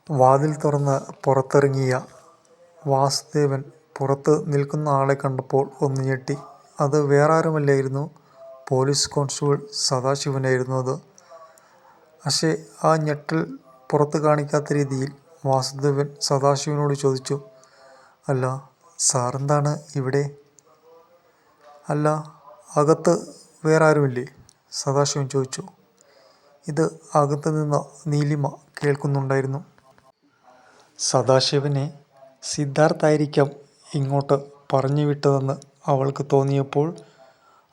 വാതിൽ തുറന്ന് പുറത്തിറങ്ങിയ വാസുദേവൻ പുറത്ത് നിൽക്കുന്ന ആളെ കണ്ടപ്പോൾ ഒന്ന് ഞെട്ടി. അത് വേറാരുമല്ലായിരുന്നു, പോലീസ് കോൺസ്റ്റബിൾ സദാശിവനായിരുന്നു അത്. പക്ഷേ ആ ഞെട്ടൽ പുറത്ത് കാണിക്കാത്ത രീതിയിൽ വാസുദേവൻ സദാശിവനോട് ചോദിച്ചു, "അല്ല, സാറെന്താണ് ഇവിടെ? അല്ല, അകത്ത് വേറാരുമില്ലേ?" സദാശിവൻ ചോദിച്ചു. ഇത് അകത്ത് നിന്ന നീലിമ കേൾക്കുന്നുണ്ടായിരുന്നു. സദാശിവനെ സിദ്ധാർത്ഥായിരിക്കാം ഇങ്ങോട്ട് പറഞ്ഞു വിട്ടതെന്ന് അവൾക്ക് തോന്നിയപ്പോൾ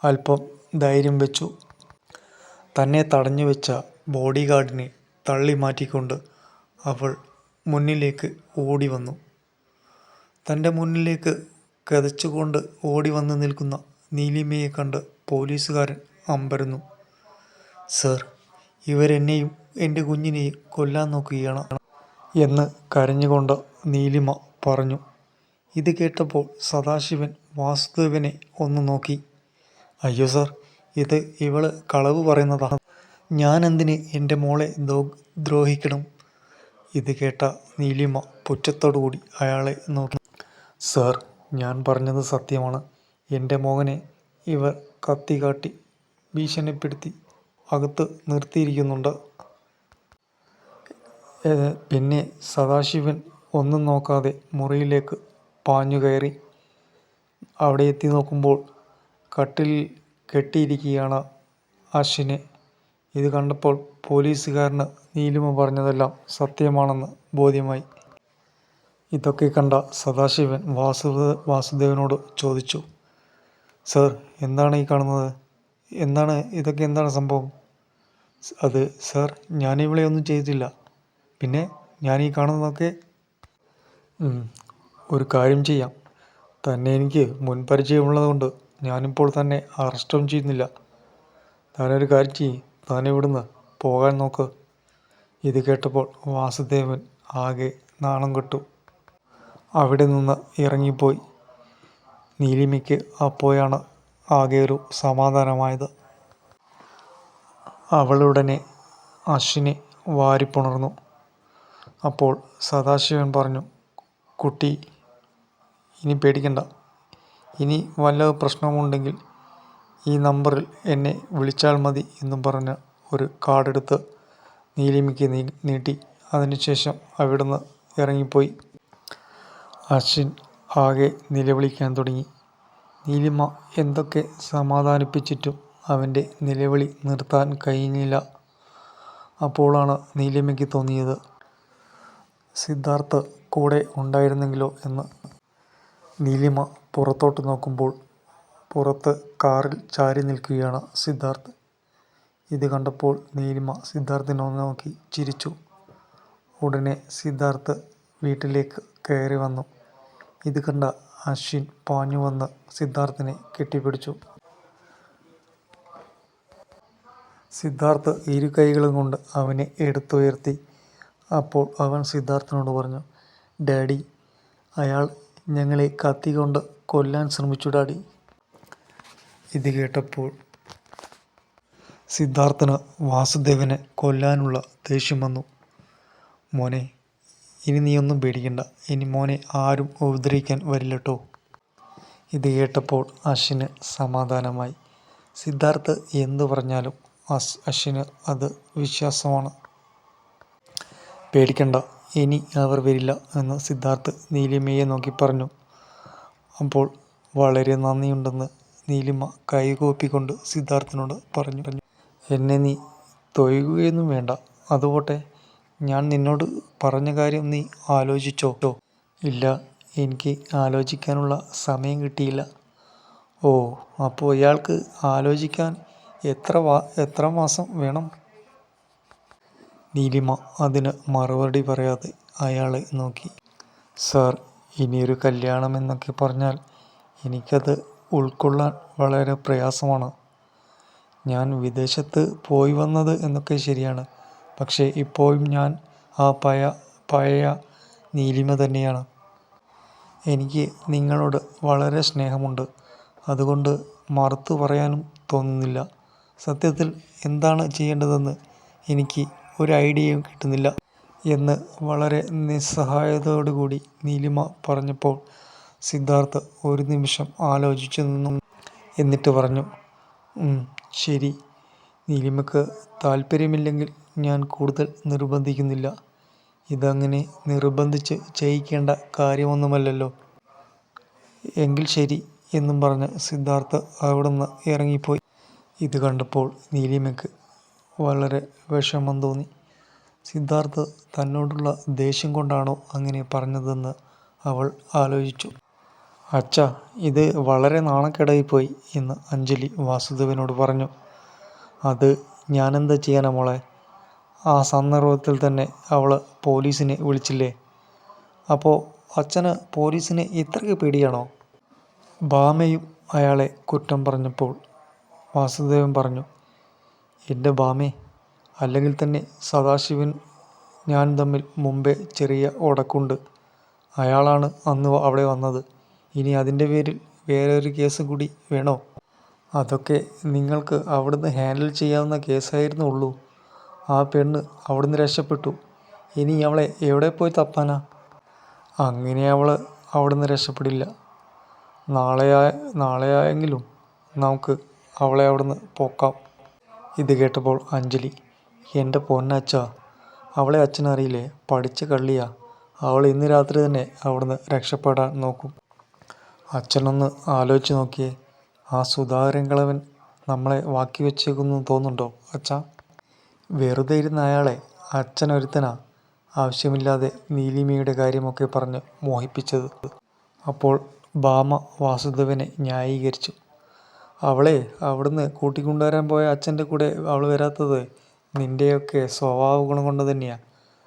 അല്പം ധൈര്യം വെച്ചു. തന്നെ തടഞ്ഞു വെച്ച ബോഡി ഗാർഡിനെ തള്ളി മാറ്റിക്കൊണ്ട് അവൾ മുന്നിലേക്ക് ഓടി വന്നു. തൻ്റെ മുന്നിലേക്ക് കിതച്ചുകൊണ്ട് ഓടി വന്ന് നിൽക്കുന്ന നീലിമയെ കണ്ട് പോലീസുകാരൻ അമ്പരന്നു. "സർ, ഇവരെന്നെയും എൻ്റെ കുഞ്ഞിനെയും കൊല്ലാൻ നോക്കുകയാണ്" എന്ന് കരഞ്ഞുകൊണ്ട് നീലിമ പറഞ്ഞു. ഇത് കേട്ടപ്പോൾ സദാശിവൻ വാസുദേവനെ ഒന്ന് നോക്കി. "അയ്യോ സർ, ഇവള് കളവ് പറയുന്നതാണ്. ഞാനെന്തിന് എൻ്റെ മോളെ ദ്രോഹിക്കണം?" ഇത് കേട്ട നീലിമ പുച്ഛത്തോടുകൂടി അയാളെ നോക്കി. "സർ, ഞാൻ പറഞ്ഞത് സത്യമാണ്. എൻ്റെ മകനെ ഇവർ കത്തി കാട്ടി ഭീഷണിപ്പെടുത്തി അകത്ത് നിർത്തിയിരിക്കുന്നുണ്ട്." പിന്നെ സദാശിവൻ ഒന്നും നോക്കാതെ മുറിയിലേക്ക് പാഞ്ഞുകയറി. അവിടെ എത്തി നോക്കുമ്പോൾ കട്ടിലിൽ കെട്ടിയിരിക്കുകയാണ് അശ്വിനെ. ഇത് കണ്ടപ്പോൾ പോലീസുകാരന് നീലിമ പറഞ്ഞതെല്ലാം സത്യമാണെന്ന് ബോധ്യമായി. ഇതൊക്കെ കണ്ട സദാശിവൻ വാസുദേവനോട് ചോദിച്ചു, "സർ, എന്താണ് ഈ കാണുന്നത്? എന്താണ് സംഭവം?" "അത് സർ, ഞാനിവളെ ഒന്നും ചെയ്തിട്ടില്ല. പിന്നെ ഞാനീ കാണുന്നതൊക്കെ ഒരു കാര്യം ചെയ്യാം. തന്നെ എനിക്ക് മുൻപരിചയമുള്ളതുകൊണ്ട് ഞാനിപ്പോൾ തന്നെ അറസ്റ്റൊന്നും ചെയ്യുന്നില്ല. താനൊരു കാര്യം ചെയ്യ്, താൻ ഇവിടുന്ന് പോകാൻ നോക്ക്." ഇത് കേട്ടപ്പോൾ വാസുദേവൻ ആകെ നാണം കെട്ടു. അവിടെ നിന്ന് ഇറങ്ങിപ്പോയി. നീലിമയ്ക്ക് അപ്പോഴാണ് ആകെ ഒരു സമാധാനമായത്. അവളുടനെ അശ്വിനെ വാരിപ്പുണർന്നു. അപ്പോൾ സദാശിവൻ പറഞ്ഞു, "കുട്ടി, ഇനി പേടിക്കണ്ട. ഇനി വല്ല പ്രശ്നമുണ്ടെങ്കിൽ ഈ നമ്പറിൽ എന്നെ വിളിച്ചാൽ മതി" എന്നും പറഞ്ഞ് ഒരു കാർഡെടുത്ത് നീലിമയ്ക്ക് നീട്ടി. അതിനുശേഷം അവിടുന്ന് ഇറങ്ങിപ്പോയി. അശ്വിൻ ആകെ നിലവിളിക്കാൻ തുടങ്ങി. നീലിമ എന്തൊക്കെ സമാധാനിപ്പിച്ചിട്ടും അവൻ്റെ നിലവിളി നിർത്താൻ കഴിഞ്ഞില്ല. അപ്പോഴാണ് നീലിമയ്ക്ക് തോന്നിയത്, സിദ്ധാർത്ഥ് കൂടെ ഉണ്ടായിരുന്നെങ്കിലോ എന്ന്. നീലിമ പുറത്തോട്ട് നോക്കുമ്പോൾ പുറത്ത് കാറിൽ ചാരി നിൽക്കുകയാണ് സിദ്ധാർത്ഥ്. ഇത് കണ്ടപ്പോൾ നീലിമ സിദ്ധാർത്ഥിനെ നോക്കി ചിരിച്ചു. ഉടനെ സിദ്ധാർത്ഥ് വീട്ടിലേക്ക് കയറി വന്നു. ഇത് കണ്ട അശ്വിൻ പാഞ്ഞു വന്ന് സിദ്ധാർത്ഥിനെ കെട്ടിപ്പിടിച്ചു. സിദ്ധാർത്ഥ് ഇരു കൈകളും കൊണ്ട് അവനെ എടുത്തുയർത്തി. അപ്പോൾ അവൻ സിദ്ധാർത്ഥിനോട് പറഞ്ഞു, "ഡാഡി, അയാൾ ഞങ്ങളെ കത്തി കൊണ്ട് കൊല്ലാൻ ശ്രമിച്ചു ഡാഡി." ഇത് കേട്ടപ്പോൾ സിദ്ധാർത്ഥന് വാസുദേവനെ കൊല്ലാനുള്ള ദേഷ്യം വന്നു. "മോനെ, ഇനി നീയൊന്നും പേടിക്കണ്ട. ഇനി മോനെ ആരും ഉപദ്രവിക്കാൻ വരില്ലട്ടോ." ഇത് കേട്ടപ്പോൾ അശ്വിന് സമാധാനമായി. സിദ്ധാർത്ഥ് എന്തു പറഞ്ഞാലും അശ്വിന് അത് വിശ്വാസമാണ്. "പേടിക്കണ്ട, ഇനി അവർ വരില്ല" എന്ന് സിദ്ധാർത്ഥ് നീലിമയെ നോക്കി പറഞ്ഞു. അപ്പോൾ "വളരെ നന്ദിയുണ്ടെന്ന്" നീലിമ കൈകൂപ്പിക്കൊണ്ട് സിദ്ധാർത്ഥിനോട് പറഞ്ഞു. "എന്നെ നീ തൊഴുകയൊന്നും വേണ്ട. അതുപോട്ടെ, ഞാൻ നിന്നോട് പറഞ്ഞ കാര്യം നീ ആലോചിച്ചോ?" "ഇല്ല, എനിക്ക് ആലോചിക്കാനുള്ള സമയം കിട്ടിയില്ല." "ഓ, അപ്പോൾ ഇയാൾക്ക് ആലോചിക്കാൻ എത്ര മാസം വേണം?" നീലിമ അതിന് മറുപടി പറയാതെ അയാളെ നോക്കി. "സാർ, ഇനിയൊരു കല്യാണം എന്നൊക്കെ പറഞ്ഞാൽ എനിക്കത് ഉൾക്കൊള്ളാൻ വളരെ പ്രയാസമാണ്. ഞാൻ വിദേശത്ത് പോയി വന്നത് എന്നൊക്കെ ശരിയാണ്. പക്ഷേ ഇപ്പോഴും ഞാൻ ആ പഴയ നീലിമ തന്നെയാണ്. എനിക്ക് നിങ്ങളോട് വളരെ സ്നേഹമുണ്ട്. അതുകൊണ്ട് മറുത്തു പറയാനും തോന്നുന്നില്ല. സത്യത്തിൽ എന്താണ് ചെയ്യേണ്ടതെന്ന് എനിക്ക് ഒരു ഐഡിയയും കിട്ടുന്നില്ല." എന്ന് വളരെ നിസ്സഹായതയോടുകൂടി നീലിമ പറഞ്ഞപ്പോൾ സിദ്ധാർത്ഥ് ഒരു നിമിഷം ആലോചിച്ചു നിന്നു. എന്നിട്ട് പറഞ്ഞു, ശരി. നീലിമയ്ക്ക് താല്പര്യമില്ലെങ്കിൽ ഞാൻ കൂടുതൽ നിർബന്ധിക്കുന്നില്ല. ഇതങ്ങനെ നിർബന്ധിച്ച് ചെയ്യിക്കേണ്ട കാര്യമൊന്നുമല്ലല്ലോ. എങ്കിൽ ശരി എന്നും പറഞ്ഞ് സിദ്ധാർത്ഥ് അവിടുന്ന് ഇറങ്ങിപ്പോയി. ഇത് കണ്ടപ്പോൾ നീലിമയ്ക്ക് വളരെ വിഷമം തോന്നി. സിദ്ധാർത്ഥ് തന്നോടുള്ള ദേഷ്യം കൊണ്ടാണോ അങ്ങനെ പറഞ്ഞതെന്ന് അവൾ ആലോചിച്ചു. അച്ഛാ, ഇത് വളരെ നാണക്കേടായിപ്പോയി എന്ന് അഞ്ജലി വാസുദേവനോട് പറഞ്ഞു. അത് ഞാനെന്താ ചെയ്യാനാ മോളെ? ആ സന്ദർഭത്തിൽ തന്നെ അവൾ പോലീസിനെ വിളിച്ചില്ലേ? അപ്പോൾ അച്ഛന് പോലീസിനെ ഇത്രയ്ക്ക് പേടിയാണോ? ഭാമയും അയാളെ കുറ്റം പറഞ്ഞപ്പോൾ വാസുദേവൻ പറഞ്ഞു, എൻ്റെ ഭാമേ, അല്ലെങ്കിൽ തന്നെ സദാശിവൻ ഞാൻ തമ്മിൽ മുമ്പേ ചെറിയ ഉടക്കുണ്ട്. അയാളാണ് അന്ന് അവിടെ വന്നത്. ഇനി അതിൻ്റെ പേരിൽ വേറെ ഒരു കേസ് കൂടി വേണോ? അതൊക്കെ നിങ്ങൾക്ക് അവിടുന്ന് ഹാൻഡിൽ ചെയ്യാവുന്ന കേസായിരുന്നു ഉള്ളൂ. ആ പെണ്ണ് അവിടുന്ന് രക്ഷപ്പെട്ടു. ഇനി അവളെ എവിടെ പോയി തപ്പാനാ? അങ്ങനെ അവൾ അവിടുന്ന് രക്ഷപ്പെടില്ല. നാളെയായെങ്കിലും നമുക്ക് അവളെ അവിടുന്ന് പോക്കാം. ഇത് കേട്ടപ്പോൾ അഞ്ജലി, എൻ്റെ പൊന്നച്ഛാ, അവളെ അച്ഛനറിയില്ലേ? പഠിച്ച കള്ളിയാ. അവൾ ഇന്ന് രാത്രി തന്നെ അവിടുന്ന് രക്ഷപ്പെടാൻ നോക്കും. അച്ഛനൊന്ന് ആലോചിച്ച് നോക്കിയേ. ആ സുധാകരൻ കിളവൻ നമ്മളെ വാക്കി വെച്ചേക്കുന്നു തോന്നുന്നുണ്ടോ അച്ഛാ? വെറുതെ ഇരുന്ന അയാളെ അച്ഛനൊരുത്തനാ ആവശ്യമില്ലാതെ നീലിമയുടെ കാര്യമൊക്കെ പറഞ്ഞ് മോഹിപ്പിച്ചത്. അപ്പോൾ ഭാമ വാസുദേവനെ ന്യായീകരിച്ചു. അവളെ അവിടുന്ന് കൂട്ടിക്കൊണ്ടുവരാൻ പോയ അച്ഛൻ്റെ കൂടെ അവൾ വരാത്തത് നിൻ്റെയൊക്കെ സ്വഭാവ ഗുണം കൊണ്ട് തന്നെയാണ്.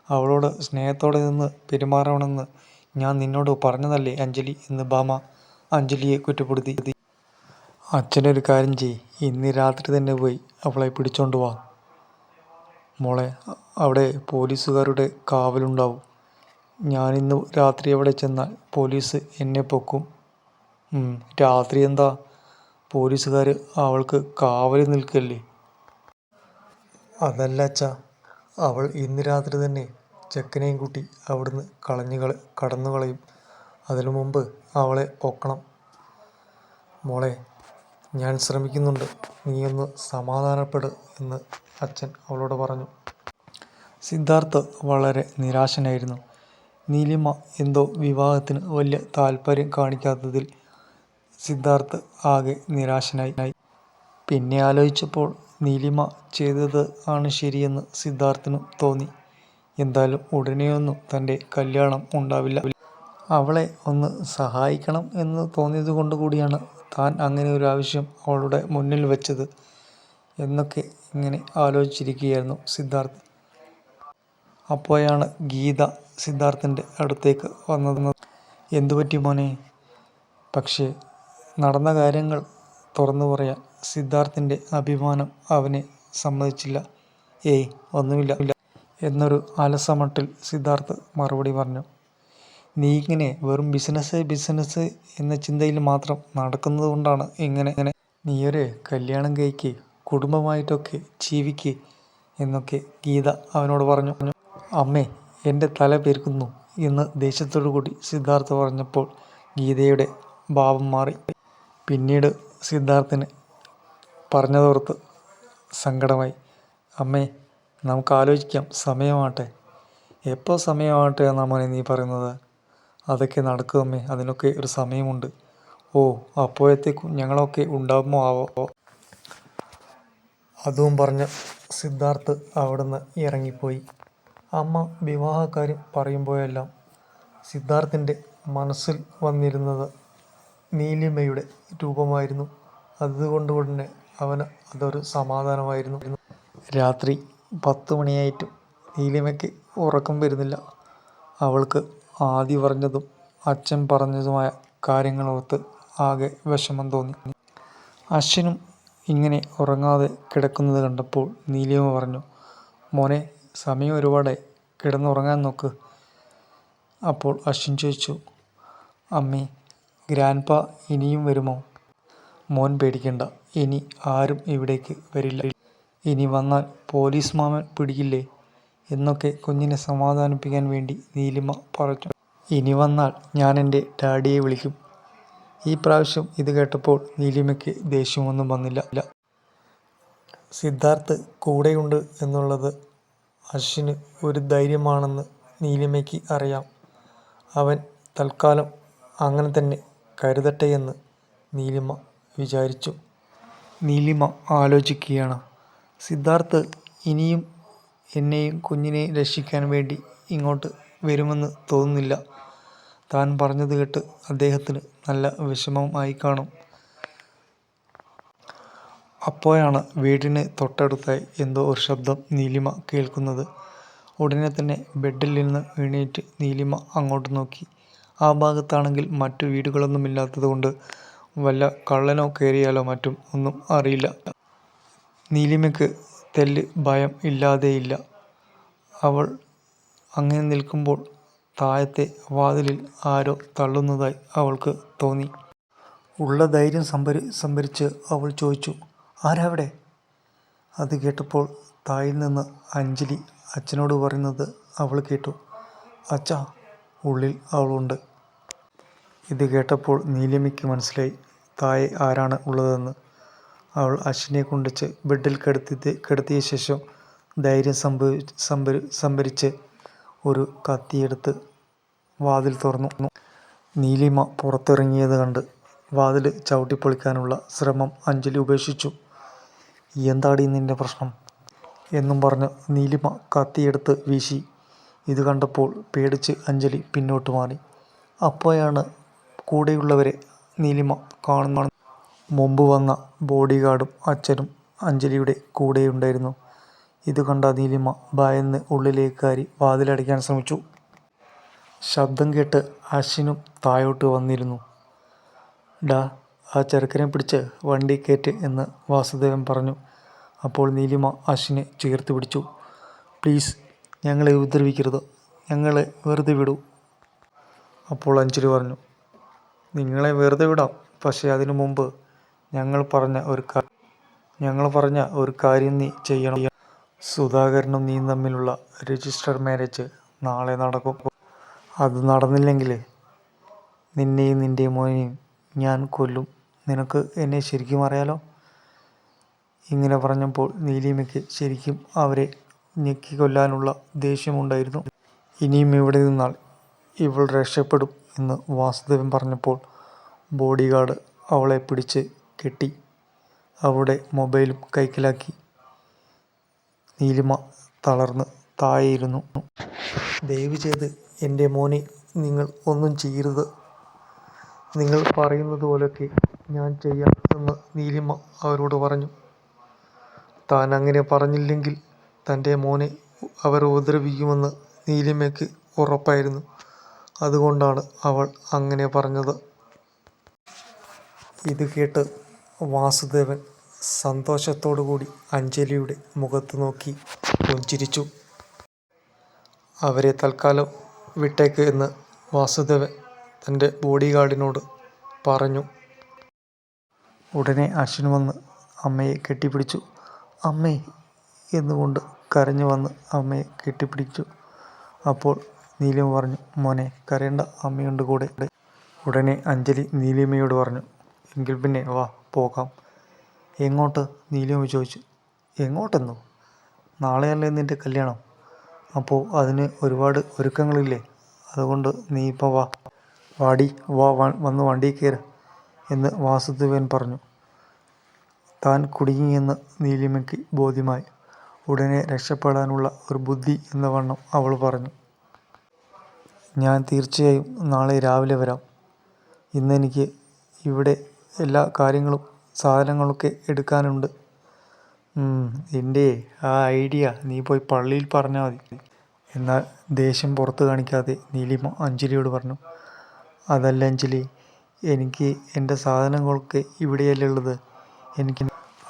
അവളോട് സ്നേഹത്തോടെ നിന്ന് പെരുമാറണമെന്ന് ഞാൻ നിന്നോട് പറഞ്ഞതല്ലേ അഞ്ജലി എന്ന് ഭാമ അഞ്ജലിയെ കുറ്റപ്പെടുത്തി. അച്ഛനൊരു കാര്യം ചെയ്യ്, ഇന്ന് രാത്രി തന്നെ പോയി അവളെ പിടിച്ചോണ്ട് വാ മോളെ. അവിടെ പോലീസുകാരുടെ കാവലുണ്ടാവും. ഞാനിന്ന് രാത്രി അവിടെ ചെന്നാൽ പോലീസ് എന്നെ പൊക്കും. രാത്രി എന്താ, പോലീസുകാർ അവൾക്ക് കാവൽ നിൽക്കല്ലേ? അതല്ല അച്ഛാ, അവൾ ഇന്ന് രാത്രി തന്നെ ചെക്കനെയും കൂട്ടി അവിടുന്ന് കടന്നു കളയും. അതിനു മുമ്പ് അവളെ പൊക്കണം മോളെ. ഞാൻ ശ്രമിക്കുന്നുണ്ട്, നീയൊന്ന് സമാധാനപ്പെട് എന്ന് അച്ഛൻ അവളോട് പറഞ്ഞു. സിദ്ധാർത്ഥ് വളരെ നിരാശനായിരുന്നു. നീലിമ എന്തോ വിവാഹത്തിന് വലിയ താല്പര്യം കാണിക്കാത്തതിൽ സിദ്ധാർത്ഥ് ആകെ നിരാശനായി. പിന്നെ ആലോചിച്ചപ്പോൾ നീലിമ ചെയ്തത് ആണ് ശരിയെന്ന് സിദ്ധാർത്ഥിനും തോന്നി. എന്തായാലും ഉടനെയൊന്നും തൻ്റെ കല്യാണം ഉണ്ടാവില്ല. അവളെ ഒന്ന് സഹായിക്കണം എന്ന് തോന്നിയത് കൊണ്ട് കൂടിയാണ് താൻ അങ്ങനെ ഒരു ആവശ്യം അവളുടെ മുന്നിൽ വെച്ചത് എന്നൊക്കെ ഇങ്ങനെ ആലോചിച്ചിരിക്കുകയായിരുന്നു സിദ്ധാർത്ഥ്. അപ്പോഴാണ് ഗീത സിദ്ധാർത്ഥിൻ്റെ അടുത്തേക്ക് വന്നത്. എന്തു പറ്റി മോനെ? പക്ഷേ നടന്ന കാര്യങ്ങൾ തുറന്നു പറയാൻ സിദ്ധാർത്ഥിൻ്റെ അഭിമാനം അവനെ സമ്മതിച്ചില്ല. ഏയ് ഒന്നുമില്ല എന്നൊരു അലസമട്ടിൽ സിദ്ധാർത്ഥ് മറുപടി പറഞ്ഞു. നീ ഇങ്ങനെ വെറും ബിസിനസ് എന്ന ചിന്തയിൽ മാത്രം നടക്കുന്നത് കൊണ്ടാണ് ഇങ്ങനെ. നീയൊരു കല്യാണം കഴിക്ക്, കുടുംബമായിട്ടൊക്കെ ജീവിക്ക് എന്നൊക്കെ ഗീത അവനോട് പറഞ്ഞു. അമ്മേ, എൻ്റെ തല പെരുക്കുന്നു എന്ന് ദേഷ്യത്തോടു കൂടി സിദ്ധാർത്ഥ് പറഞ്ഞപ്പോൾ ഗീതയുടെ ഭാവം മാറി. പിന്നീട് സിദ്ധാർത്ഥിന് പറഞ്ഞതോർത്ത് സങ്കടമായി. അമ്മേ, നമുക്ക് ആലോചിക്കാം, സമയമാവട്ടെ. എപ്പോൾ സമയമാവട്ടെ എന്നാ മോനെ നീ പറയുന്നത്? അതൊക്കെ നടക്കും അമ്മേ, അതിനൊക്കെ ഒരു സമയമുണ്ട്. ഓ, അപ്പോഴത്തേക്കും ഞങ്ങളൊക്കെ ഉണ്ടാകുമോ ആവോ? അതും പറഞ്ഞ് സിദ്ധാർത്ഥ് അവിടുന്ന് ഇറങ്ങിപ്പോയി. അമ്മ വിവാഹക്കാര്യം പറയുമ്പോഴെല്ലാം സിദ്ധാർത്ഥിൻ്റെ മനസ്സിൽ വന്നിരുന്നത് നീലിമയുടെ രൂപമായിരുന്നു. അതുകൊണ്ട് തന്നെ അവന് അതൊരു സമാധാനമായിരുന്നു. രാത്രി 10 മണിയായിട്ടും നീലിമയ്ക്ക് ഉറക്കം വരുന്നില്ല. അവൾക്ക് ആദി പറഞ്ഞതും അച്ഛൻ പറഞ്ഞതുമായ കാര്യങ്ങളോർത്ത് ആകെ വിഷമം തോന്നി. അശ്വിനും ഇങ്ങനെ ഉറങ്ങാതെ കിടക്കുന്നത് കണ്ടപ്പോൾ നീലിമ പറഞ്ഞു, മോനെ, സമയം ഒരുപാടായി, കിടന്നുറങ്ങാൻ നോക്ക്. അപ്പോൾ അശ്വിൻ ചോദിച്ചു, അമ്മേ, ഗ്രാൻഡ്പാ ഇനിയും വരുമോ? മോൻ പേടിക്കണ്ട, ഇനി ആരും ഇവിടേക്ക് വരില്ല. ഇനി വന്നാൽ പോലീസ് മാമൻ പിടിക്കില്ലേ? എന്നൊക്കെ കുഞ്ഞിനെ സമാധാനിപ്പിക്കാൻ വേണ്ടി നീലിമ പറഞ്ഞു. ഇനി വന്നാൽ ഞാൻ എൻ്റെ ഡാഡിയെ വിളിക്കും. ഈ പ്രാവശ്യം ഇത് കേട്ടപ്പോൾ നീലിമയ്ക്ക് ദേഷ്യമൊന്നും വന്നില്ല. സിദ്ധാർത്ഥ് കൂടെയുണ്ട് എന്നുള്ളത് അശ്വിന് ഒരു ധൈര്യമാണെന്ന് നീലിമയ്ക്ക് അറിയാം. അവൻ തൽക്കാലം അങ്ങനെ തന്നെ കരുതട്ടെയെന്ന് നീലിമ വിചാരിച്ചു. നീലിമ ആലോചിക്കുകയാണ്. സിദ്ധാർത്ഥ് ഇനിയും എന്നെയും കുഞ്ഞിനെയും രക്ഷിക്കാൻ വേണ്ടി ഇങ്ങോട്ട് വരുമെന്ന് തോന്നുന്നില്ല. താൻ പറഞ്ഞത് കേട്ട് അദ്ദേഹത്തിന് നല്ല വിഷമമായി കാണും. അപ്പോഴാണ് വീടിന് തൊട്ടടുത്തായി എന്തോ ഒരു ശബ്ദം നീലിമ കേൾക്കുന്നത്. ഉടനെ തന്നെ ബെഡിൽ നിന്ന് എഴുന്നേറ്റ് നീലിമ അങ്ങോട്ട് നോക്കി. ആ ഭാഗത്താണെങ്കിൽ മറ്റു വീടുകളൊന്നുമില്ലാത്തതുകൊണ്ട് വല്ല കള്ളനോ കയറിയാലോ മറ്റും ഒന്നും അറിയില്ല. നീലിമയ്ക്ക് തെല്ല് ഭയം ഇല്ലാതെയില്ല. അവൾ അങ്ങനെ നിൽക്കുമ്പോൾ താഴത്തെ വാതിലിൽ ആരോ തള്ളുന്നതായി അവൾക്ക് തോന്നി. ഉള്ള ധൈര്യം സംഭരിച്ച് അവൾ ചോദിച്ചു, ആരാ അവിടെ? അത് കേട്ടപ്പോൾ താഴിൽ നിന്ന് അഞ്ജലി അച്ഛനോട് പറയുന്നത് അവൾ കേട്ടു. അച്ഛാ, ഉള്ളിൽ അവളുണ്ട്. ഇത് കേട്ടപ്പോൾ നീലിമയ്ക്ക് മനസ്സിലായി താഴെ ആരാണ് ഉള്ളതെന്ന്. അവൾ അശ്വിനെ കൊണ്ടുവച്ച് ബെഡിൽ കിടത്തിയ ശേഷം ധൈര്യം സംഭരിച്ച് ഒരു കത്തിയെടുത്ത് വാതിൽ തുറന്നു. നീലിമ പുറത്തിറങ്ങിയത് കണ്ട് വാതിൽ ചവിട്ടിപ്പൊളിക്കാനുള്ള ശ്രമം അഞ്ജലി ഉപേക്ഷിച്ചു. എന്താടി നിന്റെ പ്രശ്നം എന്നും പറഞ്ഞ് നീലിമ കത്തിയെടുത്ത് വീശി. ഇത് കണ്ടപ്പോൾ പേടിച്ച് അഞ്ജലി പിന്നോട്ട് മാറി. അപ്പോഴാണ് കൂടെയുള്ളവരെ നീലിമ കാണുന്നത്. മുമ്പ് വന്ന ബോഡി ഗാർഡും അച്ഛനും അഞ്ജലിയുടെ കൂടെയുണ്ടായിരുന്നു. ഇത് കണ്ട നീലിമ ഭയന്ന് ഉള്ളിലേക്ക് കയറി വാതിലടയ്ക്കാൻ ശ്രമിച്ചു. ശബ്ദം കേട്ട് അശ്വിനും താഴോട്ട് വന്നിരുന്നു. ഡാ, ആ ചെറുക്കനെ പിടിച്ച് വണ്ടി കയറ്റ് എന്ന് വാസുദേവൻ പറഞ്ഞു. അപ്പോൾ നീലിമ അശ്വിനെ ചേർത്ത് പിടിച്ചു. പ്ലീസ്, ഞങ്ങളെ ഉപദ്രവിക്കരുത്, ഞങ്ങളെ വെറുതെ വിടൂ. അപ്പോൾ അഞ്ജലി പറഞ്ഞു, നിങ്ങളെ വെറുതെ വിടാം, പക്ഷേ അതിനു മുമ്പ് ഞങ്ങൾ പറഞ്ഞ ഒരു കാര്യം നീ ചെയ്യണം. സുധാകരനും നീ തമ്മിലുള്ള രജിസ്റ്റർ മാരേജ് നാളെ നടക്കും. അത് നടന്നില്ലെങ്കിൽ നിന്നെയും നിൻ്റെ മോനെയും ഞാൻ കൊല്ലും. നിനക്ക് എന്നെ ശരിക്കും അറിയാലോ. ഇങ്ങനെ പറഞ്ഞപ്പോൾ നീലിമയ്ക്ക് ശരിക്കും അവരെ ഞെക്കിക്കൊല്ലാനുള്ള ദേഷ്യമുണ്ടായിരുന്നു. ഇനിയും ഇവിടെ നിന്നാൽ ഇവൾ രക്ഷപ്പെടും എന്ന് വാസുദേവൻ പറഞ്ഞപ്പോൾ ബോഡി ഗാർഡ് അവളെ പിടിച്ച് കെട്ടി അവളുടെ മൊബൈലും കൈക്കലാക്കി. നീലിമ തളർന്ന് താഴെയിരുന്നു. ദയവ് ചെയ്ത് എൻ്റെ മോനെ നിങ്ങൾ ഒന്നും ചെയ്യരുത്. നിങ്ങൾ പറയുന്നത് പോലെയൊക്കെ ഞാൻ ചെയ്യാം എന്ന് നീലിമ അവരോട് പറഞ്ഞു. താൻ അങ്ങനെ പറഞ്ഞില്ലെങ്കിൽ തൻ്റെ മോനെ അവർ ഉപദ്രവിക്കുമെന്ന് നീലിമയ്ക്ക് ഉറപ്പായിരുന്നു. അതുകൊണ്ടാണ് അവൾ അങ്ങനെ പറഞ്ഞത്. ഇത് കേട്ട് വാസുദേവൻ സന്തോഷത്തോടു കൂടി അഞ്ജലിയുടെ മുഖത്ത് നോക്കി പുഞ്ചിരിച്ചു. അവരെ തൽക്കാലം വിട്ടേക്ക് എന്ന് വാസുദേവൻ തൻ്റെ ബോഡി ഗാർഡിനോട് പറഞ്ഞു. ഉടനെ അശ്വിൻ വന്ന് അമ്മയെ കെട്ടിപ്പിടിച്ചു. അമ്മേ എന്നുകൊണ്ട് കരഞ്ഞു വന്ന് അമ്മയെ കെട്ടിപ്പിടിച്ചു. അപ്പോൾ നീലിമ പറഞ്ഞു, മോനെ കരയണ്ട, അമ്മയുണ്ട് കൂടെ. ഉടനെ അഞ്ജലി നീലിമയോട് പറഞ്ഞു, എങ്കിൽ പിന്നെ വാ പോകാം. എങ്ങോട്ട്? നീലിമ ചോദിച്ചു. എങ്ങോട്ടെന്നോ? നാളെയല്ലേ നിൻ്റെ കല്യാണം. അപ്പോൾ അതിന് ഒരുപാട് ഒരുക്കങ്ങളില്ലേ. അതുകൊണ്ട് നീ ഇപ്പോൾ വാ. വാടി, വന്ന് വണ്ടിയിൽ കയറ് എന്ന് വാസുദേവൻ പറഞ്ഞു. താൻ കുടുങ്ങിയെന്ന് നീലിമയ്ക്ക് ബോധ്യമായി. ഉടനെ രക്ഷപ്പെടാനുള്ള ഒരു ബുദ്ധി എന്ന വണ്ണം അവൾ പറഞ്ഞു, ഞാൻ തീർച്ചയായും നാളെ രാവിലെ വരാം. ഇന്നെനിക്ക് ഇവിടെ എല്ലാ കാര്യങ്ങളും സാധനങ്ങളൊക്കെ എടുക്കാനുണ്ട്. എൻ്റെ ആ ഐഡിയ നീ പോയി പള്ളിയിൽ പറഞ്ഞാൽ മതി. എന്നാൽ ദേഷ്യം പുറത്ത് കാണിക്കാതെ നീലിമ അഞ്ജലിയോട് പറഞ്ഞു, അതല്ല അഞ്ജലി, എനിക്ക് എൻ്റെ സാധനങ്ങളൊക്കെ ഇവിടെയല്ലേ ഉള്ളത്. എനിക്ക്.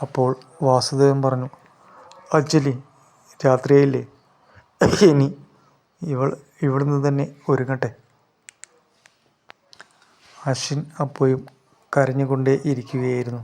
അപ്പോൾ വാസുദേവൻ പറഞ്ഞു, അഞ്ജലി രാത്രിയായില്ലേ, ഇനി ഇവിടുന്ന് തന്നെ ഒരുങ്ങട്ടെ. അശ്വിൻ അപ്പോഴും കരഞ്ഞുകൊണ്ടേ ഇരിക്കുകയായിരുന്നു.